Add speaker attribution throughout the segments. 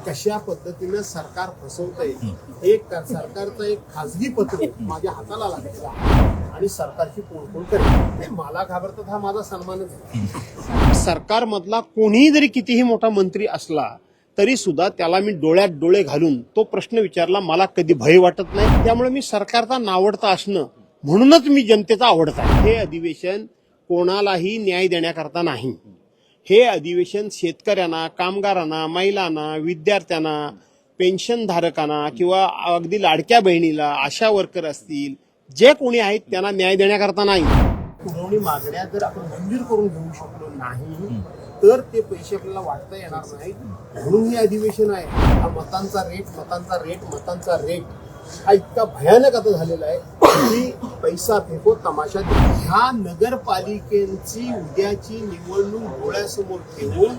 Speaker 1: कशा पद्धतीने सरकार फसवतंय एक सरकारचं एक खासगी पत्र माझ्या हाताला लागलेलं आहे आणि सरकारची पोळपोळ करेल. मला घाबरतात हा माझा सन्मानच आहे. सरकारमधला कोणीही जरी कितीही मोठा मंत्री असला तरी सुद्धा त्याला मी डोळ्यात डोळे घालून तो प्रश्न विचारला मला कधी भय वाटत नाही. त्यामुळे मी सरकारचा नावडता असणं म्हणूनच मी जनतेचा आवडता आहे. हे अधिवेशन कोणालाही न्याय देण्याकरता नाही. हे अधिवेशन शेतकऱ्यांना, कामगारांना, महिलांना, विद्यार्थ्यांना, पेन्शनधारकांना किंवा अगदी लाडक्या बहिणीला, आशा वर्कर असतील, जे कोणी आहेत त्यांना न्याय देण्याकरता नाही. पुरवणी मागण्या जर आपण मंजूर करून घेऊ शकलो नाही तर ते पैसे आपल्याला वाटता येणार नाहीत. म्हणून हे अधिवेशन आहे. हा मतांचा रेट हा इतका भयानक आता झालेला आहे की पैसा फेको तमाशा. ह्या नगरपालिकेची उद्याची निवडणूक डोळ्यासमोर ठेवून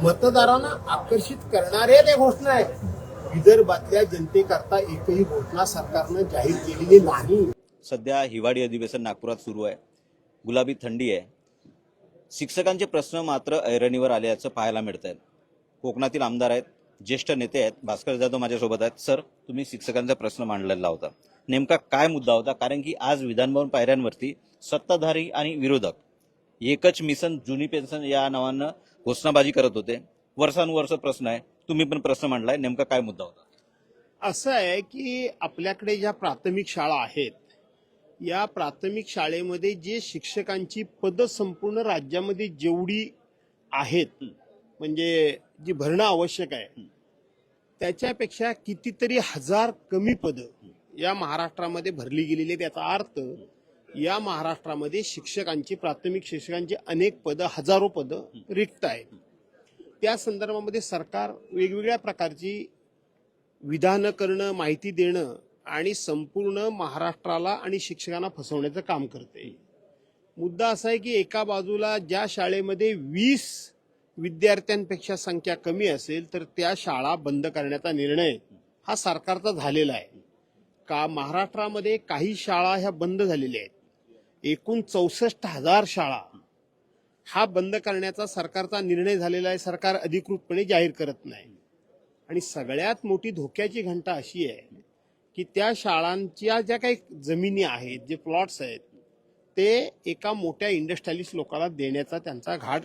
Speaker 1: मतदारांना आकर्षित करणाऱ्या त्या घोषणा आहेत. विदर्भातल्या जनतेकरता एकही घोषणा सरकारनं जाहीर केलेली नाही.
Speaker 2: सध्या हिवाळी अधिवेशन नागपुरात सुरू आहे. गुलाबी थंडी आहे. शिक्षकांचे प्रश्न मात्र ऐरणीवर आल्याचं पाहायला मिळत आहे. कोकणातील आमदार आहेत, ज्येष्ठ नेते आहेत. भास्कर जाधव माझ्यासोबत आहेत. सर, तुम्ही शिक्षकांचा प्रश्न मांडलेला होता. नेमका काय मुद्दा होता? कारण की आज विधानभवन पायऱ्यांवरती सत्ताधारी आणि विरोधक एकच मिशन जुनी पेन्शन या नावानं घोषणाबाजी करत होते. वर्षानुवर्ष प्रश्न आहे. तुम्ही पण प्रश्न मांडलाय. नेमका काय मुद्दा होता?
Speaker 1: असं आहे की आपल्याकडे ज्या प्राथमिक शाळा आहेत या प्राथमिक शाळेमध्ये जे शिक्षकांची पदं संपूर्ण राज्यामध्ये जेवढी आहेत म्हणजे जी भरणं आवश्यक आहे त्याच्यापेक्षा कितीतरी हजार कमी पदं या महाराष्ट्रामध्ये भरली गेलेली आहेत. याचा अर्थ या महाराष्ट्रामध्ये शिक्षकांची, प्राथमिक शिक्षकांची अनेक पदं, हजारो पदं रिक्त आहेत. त्या संदर्भामध्ये सरकार वेगवेगळ्या प्रकारची विधानं करणं, माहिती देणं आणि संपूर्ण महाराष्ट्राला आणि शिक्षकांना फसवण्याचं काम करते. मुद्दा असा आहे की एका बाजूला ज्या शाळेमध्ये 20 विद्यार्थ्यांपेक्षा संख्या कमी असेल तर त्या शाळा बंद करण्याचा निर्णय हा सरकारचा झालेला आहे. का महाराष्ट्रामध्ये काही शाळा ह्या बंद झालेल्या आहेत. एकूण 64,000 शाळा हा बंद करण्याचा सरकारचा निर्णय झालेला आहे. सरकार अधिकृतपणे जाहीर करत नाही. आणि सगळ्यात मोठी धोक्याची घंटा अशी आहे की त्या शाळांच्या ज्या काही जमिनी आहेत, जे प्लॉट्स आहेत, ते एका मोठ्या इंडस्ट्रियलिस्ट लोकांना देण्याचा त्यांचा घाट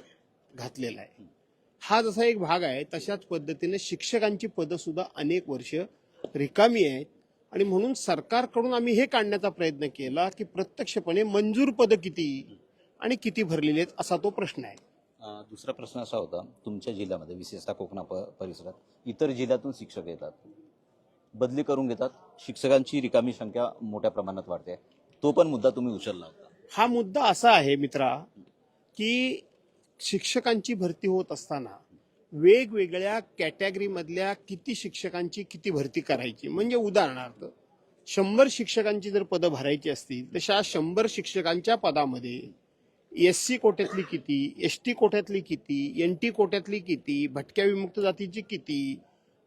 Speaker 1: घातलेला आहे. हा जसा एक भाग आहे तशाच पद्धतीने शिक्षकांची पदं सुद्धा अनेक वर्ष रिकामी आहेत. आणि म्हणून सरकारकडून आम्ही हे काढण्याचा प्रयत्न केला की प्रत्यक्षपणे मंजूर पदं किती आणि किती भरलेली आहेत असा तो प्रश्न आहे.
Speaker 2: दुसरा प्रश्न असा होता, तुमच्या जिल्ह्यामध्ये विशेषतः कोकणा परिसरात इतर जिल्ह्यातून शिक्षक येतात, बदली करून घेतात. शिक्षकांची रिकामी संख्या मोठ्या प्रमाणात वाढते. तो पण मुद्दा तुम्ही उचलला होता.
Speaker 1: हा मुद्दा असा आहे मित्रा की शिक्षकांची भरती होत असताना वेगवेगळ्या कॅटेगरीमधल्या किती शिक्षकांची किती भरती करायची. म्हणजे उदाहरणार्थ 100 शिक्षकांची जर पदं भरायची असतील तशा 100 शिक्षकांच्या पदामध्ये SC कोट्यातली किती, ST कोट्यातली किती, NT कोट्यातली किती, भटक्या विमुक्त जातीची किती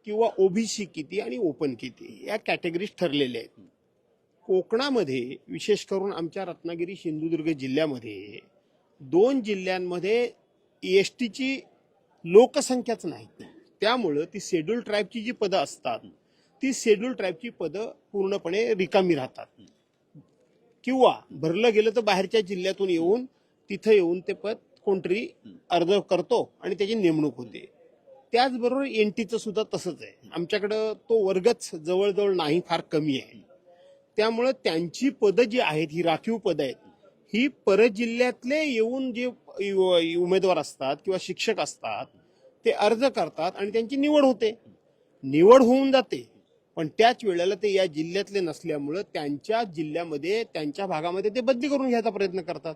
Speaker 1: किंवा OBC किती आणि ओपन किती या कॅटेगरीज ठरलेल्या आहेत. कोकणामध्ये विशेष करून आमच्या रत्नागिरी, सिंधुदुर्ग जिल्ह्यामध्ये 2 जिल्ह्यांमध्ये STची लोकसंख्याच नाही. त्यामुळं ती शेड्यूल ट्राईबची जी पदं असतात ती शेड्यूल ट्राईबची पदं पूर्णपणे रिकामी राहतात किंवा भरलं गेलं तर बाहेरच्या जिल्ह्यातून येऊन तिथं येऊन ते पद कोणतरी अर्ज करतो आणि त्याची नेमणूक होते. त्याचबरोबर NTचं सुद्धा तसंच आहे. आमच्याकडं तो वर्गच जवळजवळ नाही, फार कमी आहे. त्यामुळं त्यांची पदं जी आहेत ही राखीव पदं आहेत. ही परजिल्ह्यातले येऊन जे उमेदवार असतात किंवा शिक्षक असतात ते अर्ज करतात आणि त्यांची निवड होते. निवड होऊन जाते पण त्याच वेळेला ते या जिल्ह्यातले नसल्यामुळं त्यांच्या जिल्ह्यामध्ये, त्यांच्या भागामध्ये ते बदली करून घ्यायचा प्रयत्न करतात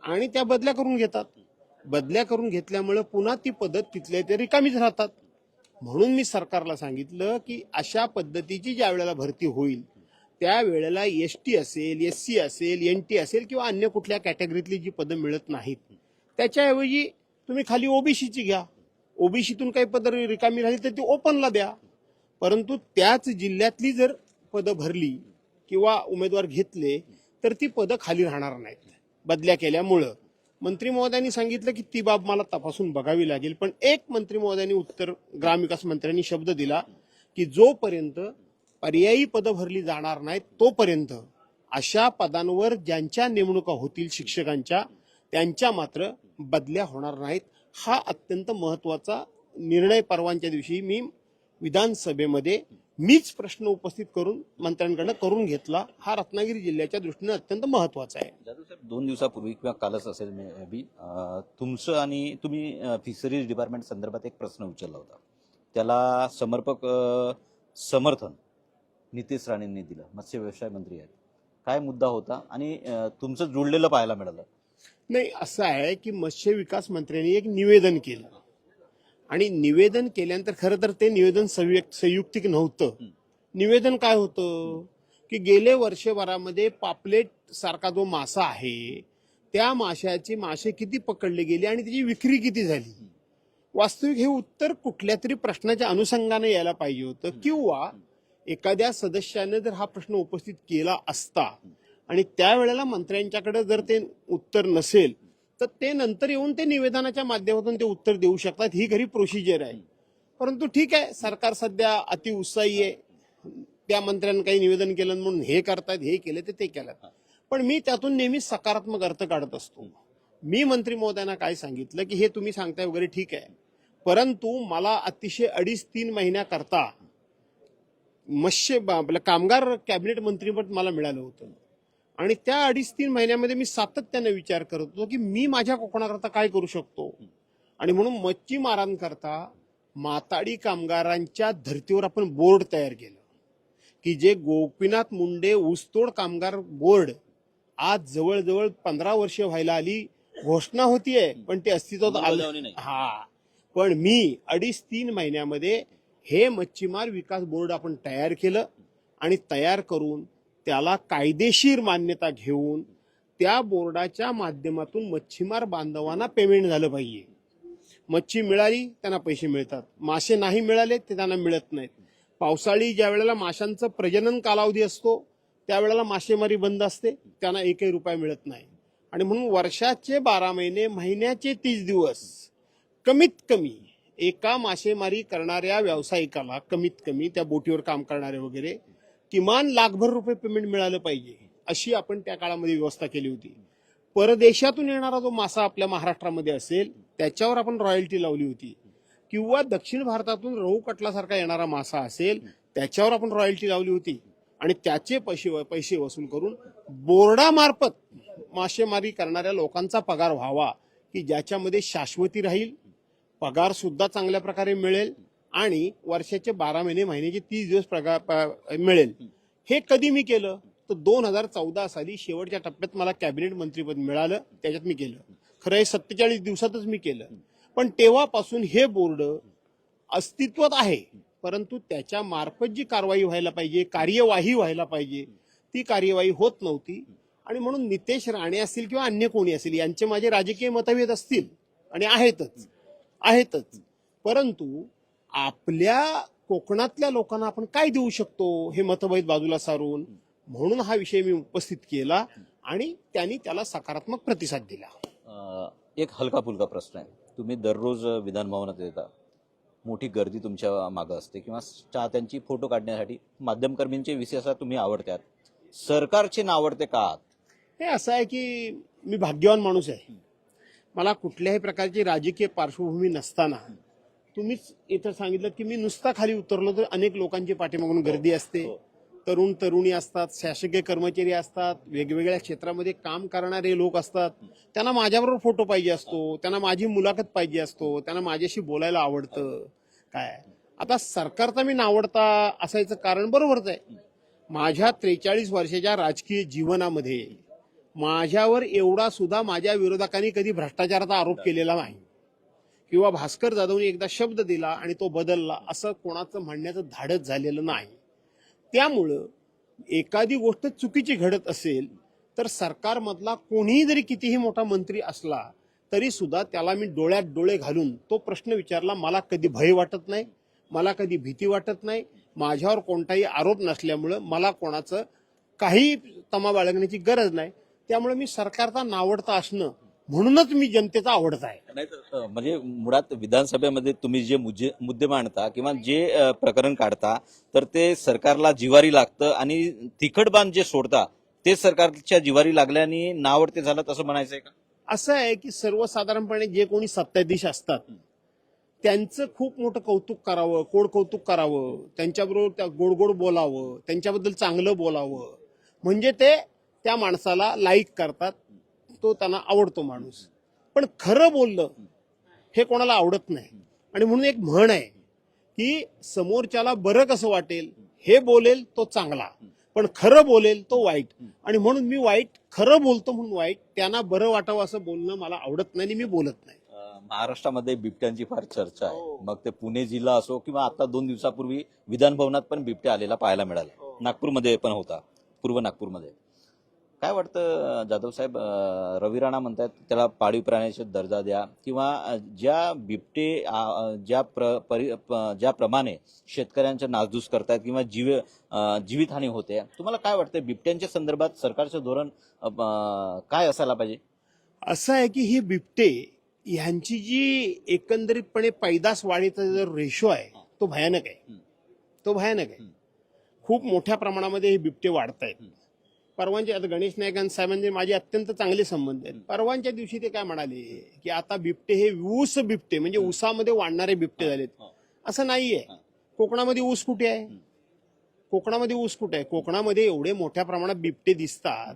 Speaker 1: आणि त्या बदल्या करून घेतात. बदल्या करून घेतल्यामुळं पुन्हा ती पद्धत तिथल्या ते रिकामीच राहतात. म्हणून मी सरकारला सांगितलं की अशा पद्धतीची ज्या वेळेला भरती होईल त्यावेळेला ST असेल, SC असेल, NT असेल किंवा अन्य कुठल्या कॅटेगरीतली जी पदं मिळत नाहीत त्याच्याऐवजी तुम्ही खाली OBCची घ्या. OBCतून काही पदं रिकामी राहिली तर ती ओपनला द्या. परंतु त्याच जिल्ह्यातली जर पदं भरली किंवा उमेदवार घेतले तर ती पदं खाली राहणार नाहीत बदल्या केल्यामुळं. मंत्री महोदयांनी सांगितलं की ती बाब मला तपासून बघावी लागेल, पण एक मंत्री महोदयांनी उत्तर ग्रामविकास मंत्र्यांनी शब्द दिला की जोपर्यंत पर्यायी पदं भरली जाणार नाहीत तोपर्यंत अशा पदांवर ज्यांच्या नेमणुका होतील शिक्षकांच्या त्यांच्या मात्र बदल्या होणार नाहीत. हा अत्यंत महत्वाचा निर्णय परवानच्या दिवशी मी विधानसभेमध्ये मीच प्रश्न उपस्थित करून मंत्र्यांकडनं करून घेतला. हा रत्नागिरी जिल्ह्याच्या दृष्टीने अत्यंत महत्वाचा आहे.
Speaker 2: जाधव साहेब, 2 दिवसापूर्वी किंवा कालच असेल मे बी, तुमचं आणि तुम्ही फिशरीज डिपार्टमेंट संदर्भात एक प्रश्न उचलला होता. त्याला समर्पक समर्थन नितेश राणेंनी दिलं. मत्स्य व्यवसाय मंत्री आहेत. काय मुद्दा होता आणि तुमचं जुळलेलं पाहायला मिळालं?
Speaker 1: नाही, असं आहे की मत्स्य विकास मंत्र्यांनी एक निवेदन केलं आणि निवेदन केल्यानंतर खरं तर ते निवेदन संयुक्तिक नव्हतं. निवेदन काय होतं की गेले वर्षभरामध्ये पापलेट सारखा जो मासा आहे त्या माशाचे मासे किती पकडले गेले आणि त्याची विक्री किती झाली. वास्तविक हे उत्तर कुठल्या तरी प्रश्नाच्या अनुषंगाने यायला पाहिजे होतं, किंवा एखाद्या सदस्याने जर हा प्रश्न उपस्थित केला असता आणि त्यावेळेला मंत्र्यांच्याकडे जर ते उत्तर नसेल तर ते नंतर येऊन ते निवेदनाच्या माध्यमातून ते उत्तर देऊ शकतात. ही खरी प्रोसिजर आहे. परंतु ठीक आहे, सरकार सध्या अतिउत्साही आहे. त्या मंत्र्यांनी काही निवेदन केलं म्हणून हे करतात, हे केलं ते केलं. पण मी त्यातून नेहमी सकारात्मक अर्थ काढत असतो. मी मंत्री महोदयांना काय सांगितलं की हे तुम्ही सांगताय वगैरे ठीक आहे, परंतु मला अतिशय 2.5-3 महिन्याकरता आपलं कामगार कॅबिनेट मंत्रीपद मला मिळालं होतं आणि त्या 2.5-3 महिन्यामध्ये मी सातत्याने विचार करत होतो की मी माझ्या कोकणाकरता काय करू शकतो. आणि म्हणून मच्छीमारांकरता माताडी कामगारांच्या धर्तीवर आपण बोर्ड तयार केलं की जे गोपीनाथ मुंडे ऊसतोड कामगार बोर्ड आज जवळजवळ 15 वर्ष व्हायला आली. घोषणा होतीये पण ते अस्तित्वात आलं नाही. पण मी 2.5-3 महिन्यामध्ये हे मच्छीमार विकास बोर्ड आपण तयार केलं आणि तयार करून त्याला कायदेशीर मान्यता घेऊन त्या बोर्डाच्या माध्यमातून मच्छीमार बांधवांना पेमेंट झालं पाहिजे. मच्छी मिळाली त्यांना पैसे मिळतात, मासे नाही मिळाले ते त्यांना मिळत नाहीत. पावसाळी ज्या वेळेला माशांचं प्रजनन कालावधी असतो त्यावेळेला मासेमारी बंद असते, त्यांना 1 रुपया मिळत नाही. आणि म्हणून वर्षाचे 12 महिने, महिन्याचे 30 दिवस कमीत कमी एका मासेमारी करणाऱ्या व्यावसायिकाला कमीत कमी त्या बोटीवर काम करणारे वगैरे किमान ₹1,00,000 पेमेंट मिळालं पाहिजे, अशी आपण त्या काळामध्ये व्यवस्था केली होती. परदेशातून येणारा जो मासा आपल्या महाराष्ट्रामध्ये असेल त्याच्यावर आपण रॉयल्टी लावली होती, किंवा दक्षिण भारतातून रहू कटलासारखा येणारा मासा असेल त्याच्यावर आपण रॉयल्टी लावली होती. आणि त्याचे पैसे वसूल करून बोर्डामार्फत मासेमारी करणाऱ्या लोकांचा पगार व्हावा की ज्याच्यामध्ये शाश्वती राहील, पगार सुद्धा चांगल्या प्रकारे मिळेल आणि वर्षाचे 12 महिने, महिन्याचे 30 दिवस पगार मिळेल. हे कधी मी केलं तर 2014 साली शेवटच्या टप्प्यात मला कॅबिनेट मंत्रीपद मिळालं, त्याच्यात मी केलं. खरं हे 47 दिवसातच मी केलं. पण तेव्हापासून हे बोर्ड अस्तित्वात आहे, परंतु त्याच्या मार्फत जी कारवाई व्हायला पाहिजे, कार्यवाही व्हायला पाहिजे, ती कार्यवाही होत नव्हती. आणि म्हणून नितेश राणे असतील किंवा अन्य कोणी असेल यांचे माझे राजकीय मतभेद असतील आणि आहेतच, परंतु आपल्या कोकणातल्या लोकांना आपण काय देऊ शकतो हे मतभेद बाजूला सारून म्हणून हा विषय मी उपस्थित केला आणि त्यांनी त्याला सकारात्मक प्रतिसाद दिला.
Speaker 2: एक हलका फुलका प्रश्न आहे. तुम्ही दररोज विधान भवनात येता, मोठी गर्दी तुमच्या मागं असते किंवा चाहत्यांची फोटो काढण्यासाठी माध्यमकर्मींचे विशेषतः तुम्ही आवडतात, सरकारचे नावडते का आहात?
Speaker 1: हे असं आहे की मी भाग्यवान माणूस आहे. मला कुठल्याही प्रकारची राजकीय पार्श्वभूमी नसताना तुम्हीच इथं सांगितलं की मी नुसता खाली उतरलो तर अनेक लोकांची पाठीमागून गर्दी असते, तरुण तरुणी असतात, शासकीय कर्मचारी असतात, वेगवेगळ्या क्षेत्रामध्ये काम करणारे लोक असतात. त्यांना माझ्याबरोबर फोटो पाहिजे असतो, त्यांना माझी मुलाखत पाहिजे असतो, त्यांना माझ्याशी बोलायला आवडतं. काय आता सरकारचा मी नावडता असायचं कारण बरोबरच आहे. माझ्या 43 वर्षाच्या राजकीय जीवनामध्ये माझ्यावर एवढा सुद्धा माझ्या विरोधकांनी कधी भ्रष्टाचाराचा आरोप केलेला नाही, किंवा भास्कर जाधवनी एकदा शब्द दिला आणि तो बदलला असं कोणाचं म्हणण्याचं धाडस झालेलं नाही. त्यामुळं एखादी गोष्ट चुकीची घडत असेल तर सरकारमधला कोणीही जरी कितीही मोठा मंत्री असला तरी सुद्धा त्याला मी डोळ्यात डोळे घालून तो प्रश्न विचारला. मला कधी भय वाटत नाही, मला कधी भीती वाटत नाही. माझ्यावर कोणताही आरोप नसल्यामुळं मला कोणाचं काही तमा बाळगण्याची गरज नाही. त्यामुळे मी सरकारचा नावडता असणं म्हणूनच मी जनतेचा आवडता आहे.
Speaker 2: नाही तर म्हणजे मुळात विधानसभेमध्ये तुम्ही जे मुद्दे मांडता किंवा जे प्रकरण काढता तर ते सरकारला जिवारी लागतं आणि तिखट बाण जे सोडता ते सरकारच्या जिवारी लागल्याने नावडते झालं तसं म्हणायचंय का?
Speaker 1: असं आहे की सर्वसाधारणपणे जे कोणी सत्ताधीश असतात त्यांचं खूप मोठं कौतुक करावं, कोड कौतुक करावं, त्यांच्याबरोबर गोड गोड बोलावं, त्यांच्याबद्दल चांगलं बोलावं, म्हणजे ते त्या माणसाला लाईक करतात, तो त्यांना आवडतो माणूस. पण खरं बोललं हे कोणाला आवडत नाही. आणि म्हणून एक म्हण आहे की समोरच्याला बरं कसं वाटेल हे बोलेल तो चांगला, पण खरं बोलेल तो वाईट. आणि म्हणून मी वाईट खरं बोलतो म्हणून वाईट, त्यांना बरं वाटावं असं बोलणं मला आवडत नाही आणि मी बोलत नाही.
Speaker 2: महाराष्ट्रामध्ये बिबट्यांची फार चर्चा आहे. मग ते पुणे जिल्हा असो किंवा आता 2 दिवसापूर्वी विधान भवनात पण बिबट्या आलेला पाहायला मिळाला. नागपूरमध्ये पण होता, पूर्व नागपूरमध्ये. काय वाटतं जाधव साहेब, रवी राणा म्हणतात त्याला पाळीव प्राण्याचा दर्जा द्या किंवा ज्या बिबटे ज्याप्रमाणे शेतकऱ्यांच्या नासधूस करतात किंवा जीवितहानी होते, तुम्हाला काय वाटतं बिबट्यांच्या संदर्भात सरकारचं धोरण काय असायला पाहिजे?
Speaker 1: असं आहे की हे बिबटे ह्यांची जी एकंदरीतपणे पैदास वाढीचा जो रेशो आहे तो भयानक आहे. तो भयानक आहे. खूप मोठ्या प्रमाणामध्ये हे बिबटे वाढत आहेत. परवांचे आता गणेश नाईक साहेबांचे माझे अत्यंत चांगले संबंध आहेत. परवांच्या दिवशी ते काय म्हणाले की आता बिबटे हे ऊस बिबटे म्हणजे ऊसामध्ये वाढणारे बिबटे झालेत. असं नाहीये. कोकणामध्ये ऊस कुठे आहे? कोकणामध्ये ऊस कुठे आहे? कोकणामध्ये एवढे मोठ्या प्रमाणात बिबटे दिसतात.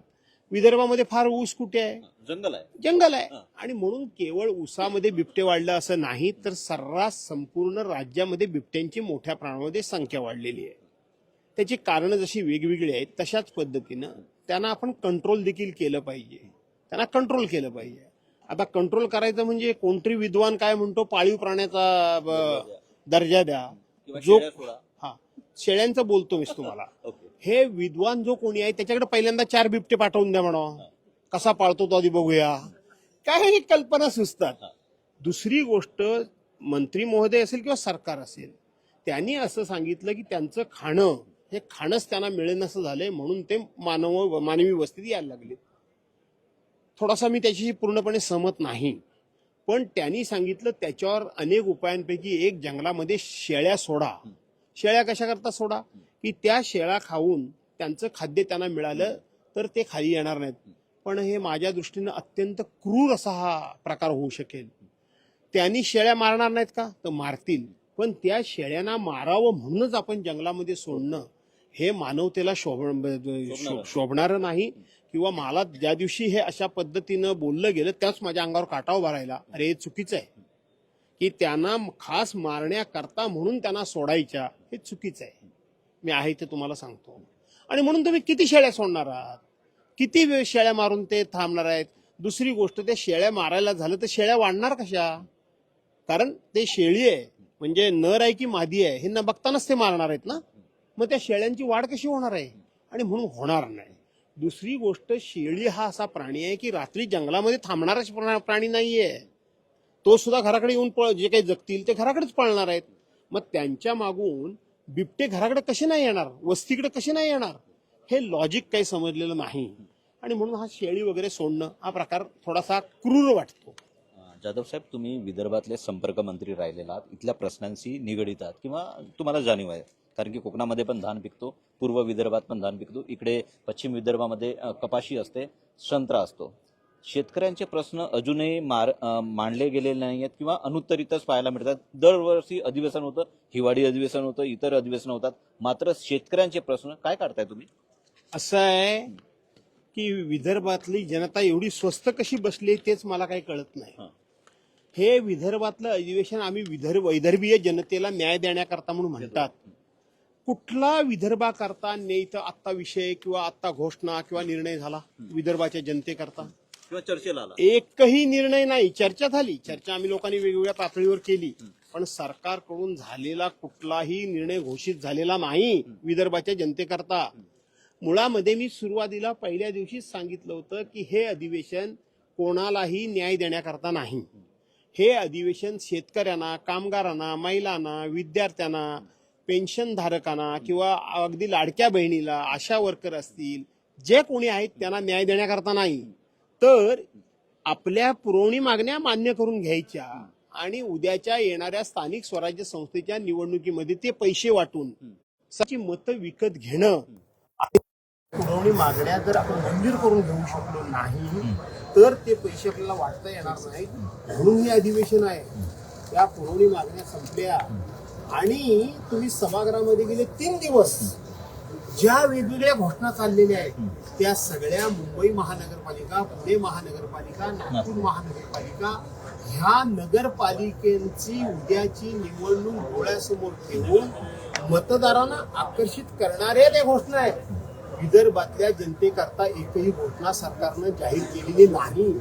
Speaker 1: विदर्भामध्ये फार ऊस कुठे आहे?
Speaker 2: जंगल आहे.
Speaker 1: जंगल आहे. आणि म्हणून केवळ ऊसामध्ये बिबटे वाढलं असं नाही, तर सर्रास संपूर्ण राज्यामध्ये बिबट्यांची मोठ्या प्रमाणामध्ये संख्या वाढलेली आहे. त्याची कारणं जशी वेगवेगळी आहेत तशाच पद्धतीनं त्यांना आपण कंट्रोल देखील केलं पाहिजे. त्यांना कंट्रोल केलं पाहिजे. आता कंट्रोल करायचं म्हणजे कोणतरी विद्वान काय म्हणतो, पाळीव प्राण्याचा दर्जा द्या. जो हा शेळ्यांचं बोलतो मी तुम्हाला. हे विद्वान जो कोणी आहे त्याच्याकडे पहिल्यांदा 4 बिबटे पाठवून द्या म्हणा. कसा पाळतो तो आधी बघूया. काही कल्पना सुचतात. दुसरी गोष्ट, मंत्री महोदय असेल किंवा सरकार असेल, त्यांनी असं सांगितलं की त्यांचं खाणं हे खाणंच त्यांना मिळेनसं झालंय, म्हणून ते मानवी वस्तीत यायला लागले. थोडासा मी त्याच्याशी पूर्णपणे सहमत नाही. पण त्यांनी सांगितलं त्याच्यावर अनेक उपायांपैकी एक जंगलामध्ये शेळ्या सोडा. शेळ्या कशा करता सोडा की त्या शेळ्या खाऊन त्यांचं खाद्य त्यांना मिळालं तर ते खाली येणार नाहीत. पण हे माझ्या दृष्टीनं अत्यंत क्रूर असा हा प्रकार होऊ शकेल. त्यांनी शेळ्या मारणार नाहीत का? तर मारतील. पण त्या शेळ्यांना मारावं म्हणूनच आपण जंगलामध्ये सोडणं हे मानवतेला शोभणारं नाही. किंवा मला ज्या दिवशी हे अशा पद्धतीनं बोललं गेलं त्याच माझ्या अंगावर काटा उभा राहिला. अरे हे चुकीचं आहे की त्यांना खास मारण्याकरता म्हणून त्यांना सोडायच्या, हे चुकीचं आहे. मी आहे ते तुम्हाला सांगतो. आणि म्हणून तुम्ही किती शेळ्या सोडणार आहात? किती वेळ शेळ्या मारून ते थांबणार आहेत? दुसरी गोष्ट, त्या शेळ्या मारायला झालं तर शेळ्या वाढणार कशा? कारण ते शेळी आहे म्हणजे नर आहे की मादी आहे हे न बघतानाच ते मारणार आहेत ना. मग त्या शेळ्यांची वाढ कशी होणार आहे? आणि म्हणून होणार नाही. दुसरी गोष्ट, शेळी हा असा प्राणी आहे की रात्री जंगलामध्ये थांबणाराच प्राणी नाहीये. तो सुद्धा घराकडे येऊन जे काही जगतील ते घराकडेच पळणार आहेत. मग त्यांच्या मागून बिबटे घराकडे कसे नाही येणार, वस्तीकडे कसे नाही येणार, हे लॉजिक काही समजलेलं नाही. आणि म्हणून हा शेळी वगैरे सोडणं हा प्रकार थोडासा क्रूर वाटतो.
Speaker 2: जाधव साहेब, तुम्ही विदर्भातले संपर्क मंत्री राहिलेला आहात. इथल्या प्रश्नांशी निगडीत आहात किंवा तुम्हाला जाणीव आहे. कारण की कोकणामध्ये पण धान पिकतो, पूर्व विदर्भात पण धान पिकतो, इकडे पश्चिम विदर्भामध्ये कपाशी असते, संत्रा असतो. शेतकऱ्यांचे प्रश्न अजूनही मांडले गेलेले नाही आहेत किंवा अनुत्तरितच पाहायला मिळतात. दरवर्षी अधिवेशन होतं, हिवाळी अधिवेशन होतं, इतर अधिवेशन होतात, मात्र शेतकऱ्यांचे प्रश्न काय काढताय तुम्ही?
Speaker 1: असं आहे की विदर्भातली जनता एवढी स्वस्त कशी बसली तेच मला काही कळत नाही. हे विदर्भातलं अधिवेशन आम्ही वैदर्भीय जनतेला न्याय देण्याकरता म्हणून म्हणतात. कुठला विदर्भाकरता न्यायचा आत्ता विषय किंवा आत्ता घोषणा किंवा निर्णय झाला विदर्भाच्या जनतेकरता?
Speaker 2: किंवा चर्चेला आला
Speaker 1: एकही निर्णय नाही. चर्चा झाली, चर्चा आम्ही लोकांनी वेगवेगळ्या पातळीवर केली, पण सरकारकडून झालेला कुठलाही निर्णय घोषित झालेला नाही विदर्भाच्या जनतेकरता. मुळामध्ये मी सुरुवातीला पहिल्या दिवशीच सांगितलं होतं की हे अधिवेशन कोणालाही न्याय देण्याकरता नाही. हे अधिवेशन शेतकऱ्यांना, कामगारांना, महिलांना, विद्यार्थ्यांना, पेन्शनधारकांना किंवा अगदी लाडक्या बहिणीला, आशा वर्कर असतील, जे कोणी आहेत त्यांना न्याय देण्याकरता नाही, तर आपल्या पुरवणी मागण्या मान्य करून घ्यायच्या आणि उद्याच्या येणाऱ्या स्थानिक स्वराज्य संस्थेच्या निवडणुकीमध्ये ते पैसे वाटून ची मतं विकत घेणं. पुरवणी मागण्या जर आपण मंजूर करून घेऊ शकलो नाही तर ते पैसे आपल्याला वाटता येणार नाहीत. म्हणून हे अधिवेशन आहे. त्या पुरवणी मागण्या संपल्या आणि तुम्ही सभागृहामध्ये गेले 3 दिवस ज्या वेगवेगळ्या घोषणा चाललेल्या आहेत त्या सगळ्या मुंबई महानगरपालिका, पुणे महानगरपालिका, नागपूर महानगरपालिका ह्या नगरपालिकेची उद्याची निवडणूक डोळ्यासमोर ठेवून मतदारांना आकर्षित करणाऱ्या त्या घोषणा आहेत. विदर्भातल्या जनतेकरता एकही घोषणा सरकारनं जाहीर केलेली नाही.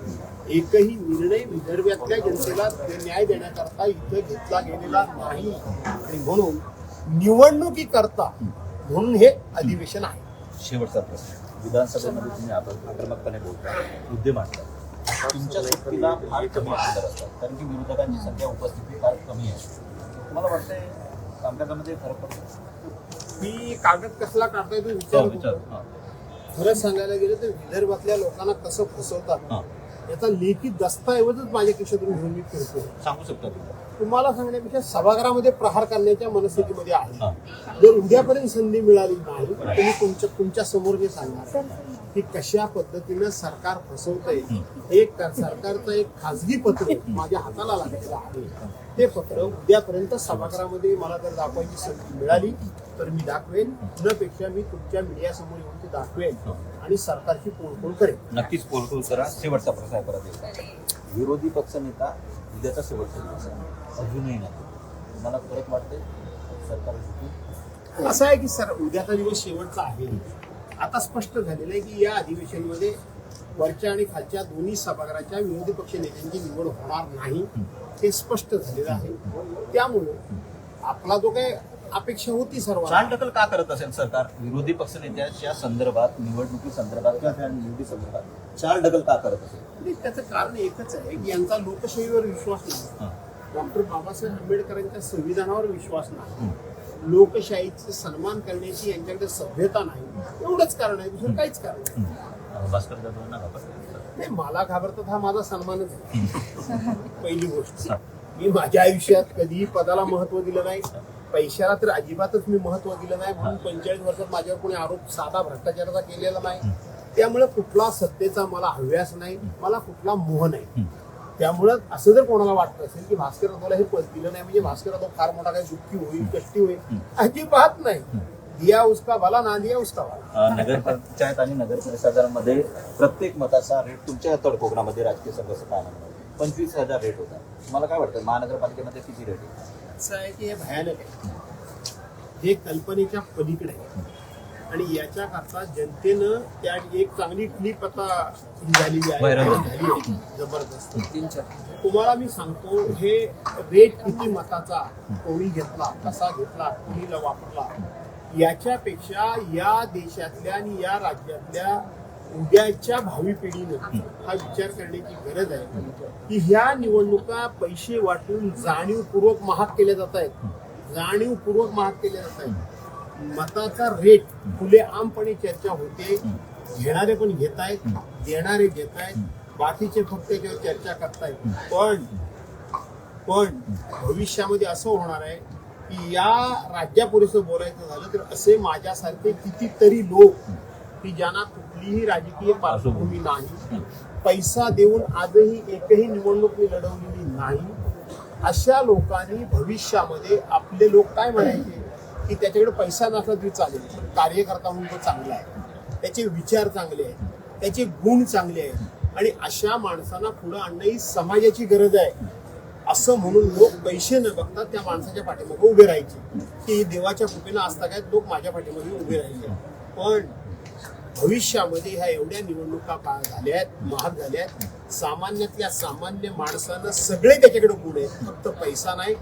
Speaker 1: एकही निर्णय विदर्भातल्या जनतेला न्याय देण्याकरता इथं घेतला गेलेला नाही. आणि म्हणून निवडणुकीकरता म्हणून हे अधिवेशन आहे.
Speaker 3: शेवटचा प्रश्न, विधानसभेमध्ये तुम्ही आक्रमकपणे बोलता, मुद्दे मांडता, तुमच्या सुट्टीला फार कमी आमदार असतात कारण की विरोधकांची संख्या उपस्थिती फार कमी आहे. तुम्हाला वाटतंय कामकाजामध्ये फरक पडतो?
Speaker 1: मी कागद कसला काढताय तो विचार. खरं सांगायला गेलं तर विदर्भातल्या लोकांना कसं फसवतात याचा लेखी दस्तऐवजच माझ्या खिशातून घेऊन मी फिरतो.
Speaker 3: सांगू शकता तुम्ही?
Speaker 1: तुम्हाला सांगण्यापेक्षा सभागृहामध्ये प्रहार करण्याच्या मनस्थितीमध्ये आहे. जर उद्यापर्यंत संधी मिळाली नाही तर मी तुमच्या समोर हे सांगणार की कशा पद्धतीनं सरकार फसवतंय. एक सरकारचं एक खाजगी पत्र माझ्या हाताला लागलेलं आहे. ते पत्र उद्यापर्यंत सभागृहामध्ये मला जर दाखवायची संधी मिळाली तर मी दाखवेन. नपेक्षा मी तुमच्या मीडियासमोर येऊन ते दाखवेन आणि सरकारची पोलखोल करेन.
Speaker 3: नक्कीच पोलखोल करा. शेवटचा प्रश्न आहे परत एकदा, विरोधी पक्षनेता उद्याचा शेवटचा दिवस आहे, अजूनही नाही, तुम्हाला फरक वाटते सरकार?
Speaker 1: असं आहे की उद्याचा दिवस शेवटचा आहे. आता स्पष्ट झालेलं आहे की या अधिवेशनामध्ये वरच्या आणि खालच्या दोन्ही सभागृहाच्या विरोधी पक्ष नेत्यांची निवड होणार नाही हे स्पष्ट झालेलं आहे. त्यामुळे आपला जो काही अपेक्षा होती सर्वांना,
Speaker 3: चालढकल का करत असेल सरकार विरोधी पक्षनेत्याच्या संदर्भात, निवडणुकी संदर्भात किंवा त्या निवडी संदर्भात चालढकल का करत असेल?
Speaker 1: त्याचं कारण एकच आहे की यांचा लोकशाहीवर विश्वास नाही. डॉक्टर बाबासाहेब आंबेडकरांच्या संविधानावर विश्वास नाही. लोकशाहीचा सन्मान करण्याची यांच्याकडे सभ्यता नाही. एवढंच कारण आहे, दुसरं काहीच कारण नाही.
Speaker 3: भास्कर जाधवांना घाबरतात?
Speaker 1: नाही, मला घाबरतात हा माझा सन्मानच आहे. पहिली गोष्ट, मी माझ्या आयुष्यात कधीही पदाला महत्व दिलं नाही, पैशाला तर अजिबातच मी महत्व दिलं नाही. म्हणून 45 वर्षात माझ्यावर कोणी आरोप साधा भ्रष्टाचाराचा केलेला नाही. त्यामुळे कुठला सत्तेचा मला हव्यास नाही, मला कुठला मोह नाही. त्यामुळं असं जर कोणाला वाटत असेल की भास्कर जाधवला हे पद दिलं नाही म्हणजे भास्कर जाधव फार मोठा काही दुःखी होईल, कष्टी होईल, अजिबात नाही. दिया उसका भला ना दिया उसका भला.
Speaker 3: नगर पंचायत आणि नगर परिषदांमध्ये प्रत्येक मताचा रेट तुमच्या तळकोकणामध्ये राजकीय संघर्ष पाहायला मिळाला. 25,000 रेट होता. तुम्हाला काय वाटतं महानगरपालिकेमध्ये किती रेट आहे?
Speaker 1: असं आहे की हे भयानक आहे, हे कल्पनेच्या पलीकडे आहे. आणि याच्याकरता जनतेनं त्या एक चांगली क्लिप आता झालेली आहे जबरदस्त. तुम्हाला मी सांगतो हे रेट किती मताचा कोणी घेतला, कसा घेतला, कोणीला वापरला, याच्यापेक्षा या देशातल्या आणि या राज्यातल्या उद्याच्या भावी पिढीनं हा विचार करण्याची गरज आहे की ह्या निवडणुका पैसे वाटून जाणीवपूर्वक महाग केल्या जात आहेत. जाणीवपूर्वक महाग केल्या जात आहेत. मताचा रेट खुले आमपणे चर्चा होते. घेणारे पण घेत आहेत, देणारे घेत आहेत, बाकीचे फक्त याच्यावर चर्चा करतायत. पण भविष्यामध्ये असं होणार आहे की या राज्यापुरेसं बोलायचं झालं तर असे माझ्यासारखे कितीतरी लोक की ज्यांना कुठलीही राजकीय पार्श्वभूमी नाही, पैसा देऊन आजही एकही निवडणूक मी लढवलेली नाही, अशा लोकांनी भविष्यामध्ये आपले लोक काय म्हणायचे की त्याच्याकडे पैसा नसला तरी चालेल, कार्यकर्ता म्हणून तो चांगला आहे, त्याचे विचार चांगले आहेत, त्याचे गुण चांगले आहेत आणि अशा माणसांना पुढे आणणं ही समाजाची गरज आहे असं म्हणून लोक पैसे न बघता त्या माणसाच्या पाठीमागे उभे राहायचे की देवाच्या कृपेनं असता काय लोक माझ्या पाठीमागे उभे राहायचे. पण भविष्यामध्ये ह्या एवढ्या निवडणुका झाल्यात, महाग झाल्यात, सामान्यातल्या सामान्य माणसानं सगळे त्याच्याकडे गुण आहेत, फक्त पैसा नाही.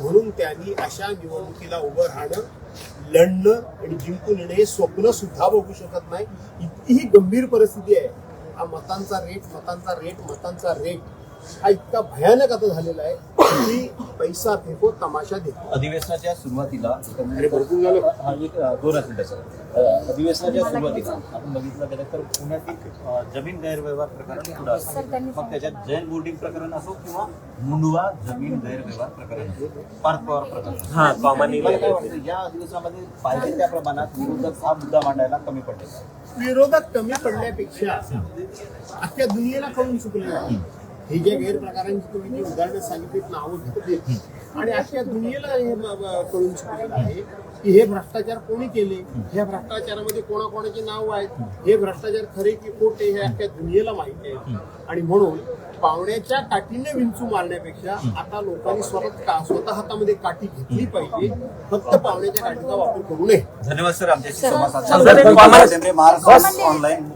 Speaker 1: म्हणून त्यांनी अशा निवडणुकीला उभं राहणं, लढणं आणि जिंकून येणं हे स्वप्न सुद्धा बघू शकत नाही. इतकी ही गंभीर परिस्थिती आहे. हा मतांचा रेट हा इतका भयानक आता झालेला आहे की पैसा फेको तमाशा देतो.
Speaker 3: अधिवेशनाच्या सुरुवातीला
Speaker 1: भरपूर झालं.
Speaker 3: 2 मिनिटं अधिवेशनाच्या सुरुवातीला आपण बघितलं गेलं तर पुण्यातील जमीन गैरव्यवहार प्रकरण पुढे असतं. मग त्याच्यात जैन बोर्डिंग प्रकरण असो किंवा मुंडवा जमीन गैरव्यवहार प्रकरण असो, पार्थ पवार प्रकरण, मला काय वाटतं या अधिवेशनामध्ये पाहिजे त्या प्रमाणात विरोधक हा मुद्दा मांडायला कमी पडलेला आहे.
Speaker 1: विरोधक कमी पडण्यापेक्षा अख्ख्या दुनियेला कळून चुकले हे ज्या गैरप्रकारांची तुम्ही जी उदाहरणं सांगितलीत, नावं घेतली आणि अख्ख्या दुनियेला हे कळून चुकलेलं आहे की हे भ्रष्टाचार कोणी केले, ह्या भ्रष्टाचारामध्ये कोणाकोणाची नाव आहेत, हे भ्रष्टाचार खरे की खोटे हे अख्ख्या दुनियेला माहिती आहे. आणि म्हणून पावण्याच्या काठीने विंचू मारण्यापेक्षा आता लोकांनी स्वतः हातामध्ये काठी घेतली पाहिजे, फक्त पावण्याच्या काठीचा वापर करू नये.
Speaker 3: धन्यवाद सर आमच्याशी संवाद साधल्याबद्दल. महाराष्ट्र ऑनलाईन.